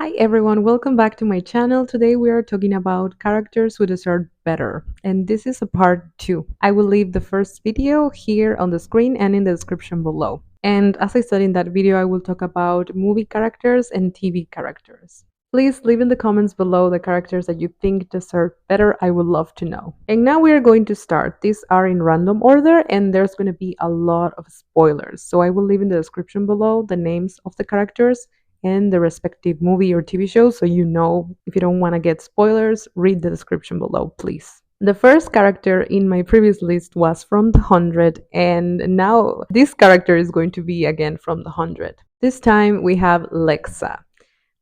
Hi everyone, welcome back to my channel. Today we are talking about characters who deserve better, and this is a part 2. I will leave the first video here on the screen and in the description below. And as I said in that video, I will talk about movie characters and TV characters. Please leave in the comments below the characters that you think deserve better. I would love to know. And now we are going to start. These are in random order and there's going to be a lot of spoilers. So I will leave in the description below the names of the characters and the respective movie or TV show, so you know if you don't want to get spoilers, read the description below, please. The first character in my previous list was from The 100, and now this character is going to be again from The 100. This time we have Lexa.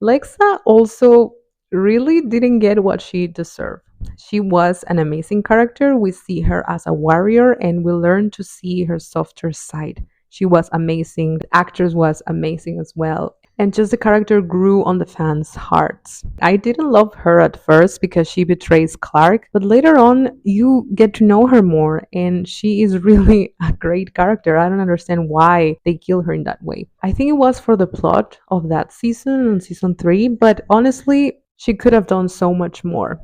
Lexa also really didn't get what she deserved. She was an amazing character. We see her as a warrior and we learn to see her softer side. She was amazing. The actress was amazing as well. And just the character grew on the fans' hearts. I didn't love her at first because she betrays Clark, but later on you get to know her more and she is really a great character. I don't understand why they kill her in that way. I think it was for the plot of that season, on season 3, but honestly, she could have done so much more.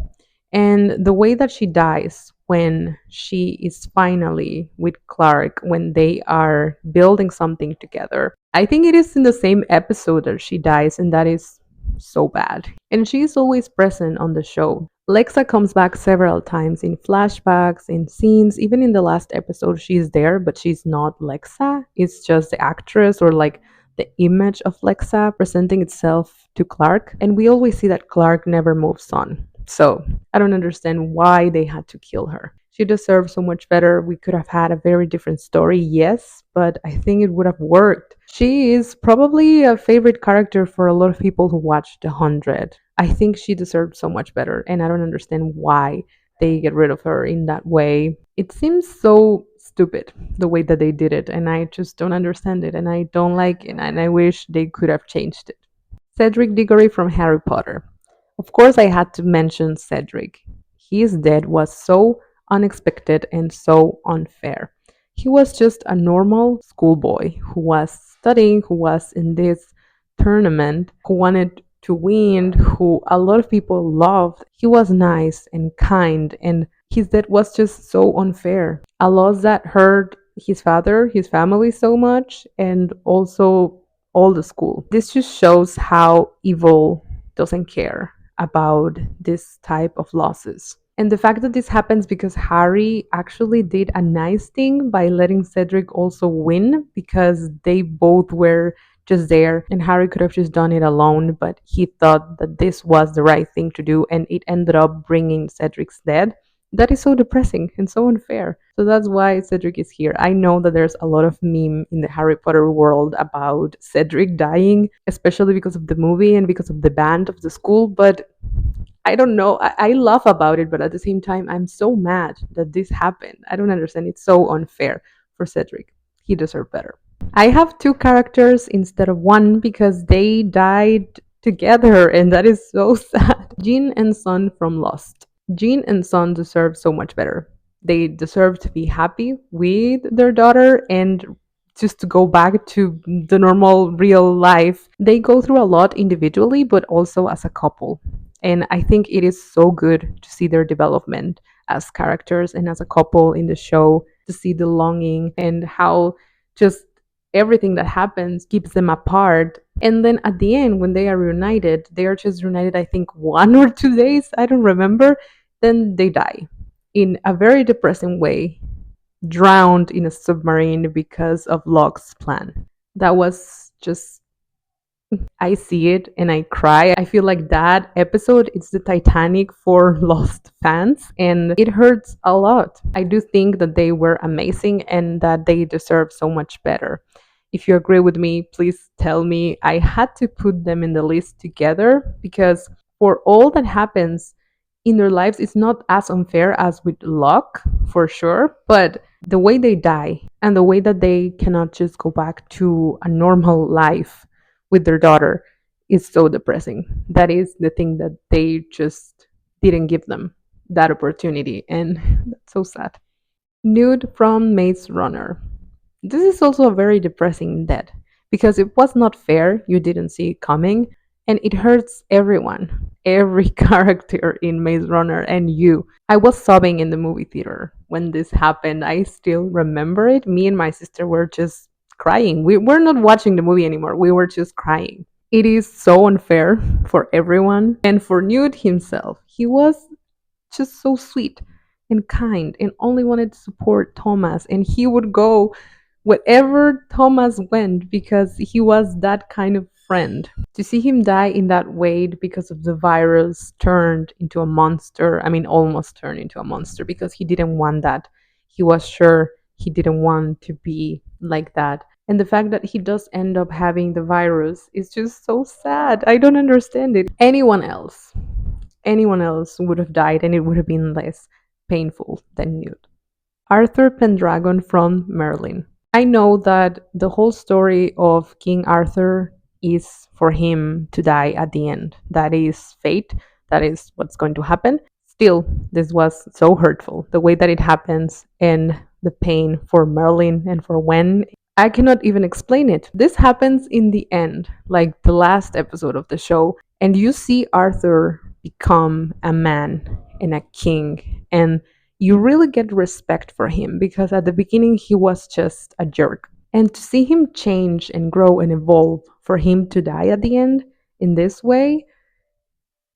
And the way that she dies when she is finally with Clark, when they are building something together, I think it is in the same episode that she dies, and that is so bad. And she is always present on the show. Lexa comes back several times in flashbacks, in scenes. Even in the last episode, she's there, but she's not Lexa. It's just the actress or like the image of Lexa presenting itself to Clark. And we always see that Clark never moves on. So I don't understand why they had to kill her. She deserves so much better. We could have had a very different story, yes, but I think it would have worked. She is probably a favorite character for a lot of people who watched The 100. I think she deserved so much better, and I don't understand why they get rid of her in that way. It seems so stupid the way that they did it, and I just don't understand it, and I don't like it, and I wish they could have changed it. Cedric Diggory from Harry Potter. Of course, I had to mention Cedric. His death was so unexpected and so unfair. He was just a normal schoolboy who was studying, who was in this tournament, who wanted to win, who a lot of people loved. He was nice and kind, and his death was just so unfair. A loss that hurt his father, his family so much, and also all the school. This just shows how evil doesn't care about this type of losses. And the fact that this happens because Harry actually did a nice thing by letting Cedric also win because they both were just there and Harry could have just done it alone, but he thought that this was the right thing to do and it ended up bringing Cedric's death. That is so depressing and so unfair. So that's why Cedric is here. I know that there's a lot of meme in the Harry Potter world about Cedric dying, especially because of the movie and because of the band of the school, but I don't know. I laugh about it, but at the same time, I'm so mad that this happened. I don't understand. It's so unfair for Cedric. He deserved better. I have two characters instead of one because they died together, and that is so sad. Jin and Sun from Lost. Jin and Sun deserve so much better. They deserve to be happy with their daughter and just to go back to the normal real life. They go through a lot individually, but also as a couple. And I think it is so good to see their development as characters and as a couple in the show, to see the longing and how just everything that happens keeps them apart. And then at the end, when they are reunited, they are just reunited, I think, 1 or 2 days, I don't remember. Then they die in a very depressing way, drowned in a submarine because of Locke's plan. That was just, I see it and I cry. I feel like that episode is the Titanic for Lost fans and it hurts a lot. I do think that they were amazing and that they deserve so much better. If you agree with me, please tell me. I had to put them in the list together because for all that happens in their lives, it's not as unfair as with Locke, for sure, but the way they die and the way that they cannot just go back to a normal life with their daughter is so depressing. That is the thing that they just didn't give them that opportunity, and that's so sad. Newt from Maze Runner. This is also a very depressing death because it was not fair. You didn't see it coming. And it hurts everyone, every character in Maze Runner, and you. I was sobbing in the movie theater when this happened. I still remember it. Me and my sister were just crying. We were not watching the movie anymore. We were just crying. It is so unfair for everyone and for Newt himself. He was just so sweet and kind and only wanted to support Thomas, and he would go wherever Thomas went because he was that kind of friend. To see him die in that way because of the virus turned into a monster, I mean, almost turned into a monster because he didn't want that. He was sure he didn't want to be like that. And the fact that he does end up having the virus is just so sad. I don't understand it. Anyone else would have died and it would have been less painful than Newt. Arthur Pendragon from Merlin. I know that the whole story of King Arthur is for him to die at the end. That is fate. That is what's going to happen. Still, this was so hurtful. The way that it happens and the pain for Merlin and for Wen, I cannot even explain it. This happens in the end, like the last episode of the show, and you see Arthur become a man and a king, and you really get respect for him because at the beginning he was just a jerk. And to see him change and grow and evolve for him to die at the end in this way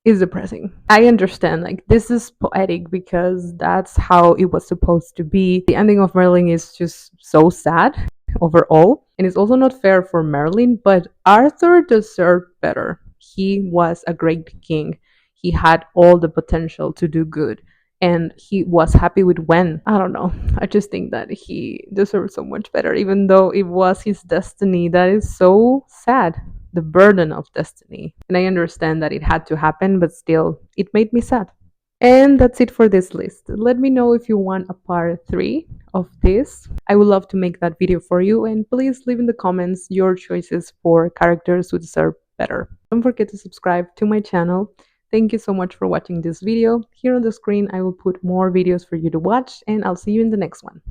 is depressing. I understand, like, this is poetic because that's how it was supposed to be. The ending of Merlin is just so sad overall, and it's also not fair for Merlin, but Arthur deserved better. He was a great king. He had all the potential to do good, and he was happy with when. I don't know. I just think that he deserved so much better, even though it was his destiny. That is so sad, the burden of destiny. And I understand that it had to happen, but still, it made me sad. And that's it for this list. Let me know if you want a part 3 of this. I would love to make that video for you, and please leave in the comments your choices for characters who deserve better. Don't forget to subscribe to my channel. Thank you so much for watching this video. Here on the screen I will put more videos for you to watch, and I'll see you in the next one.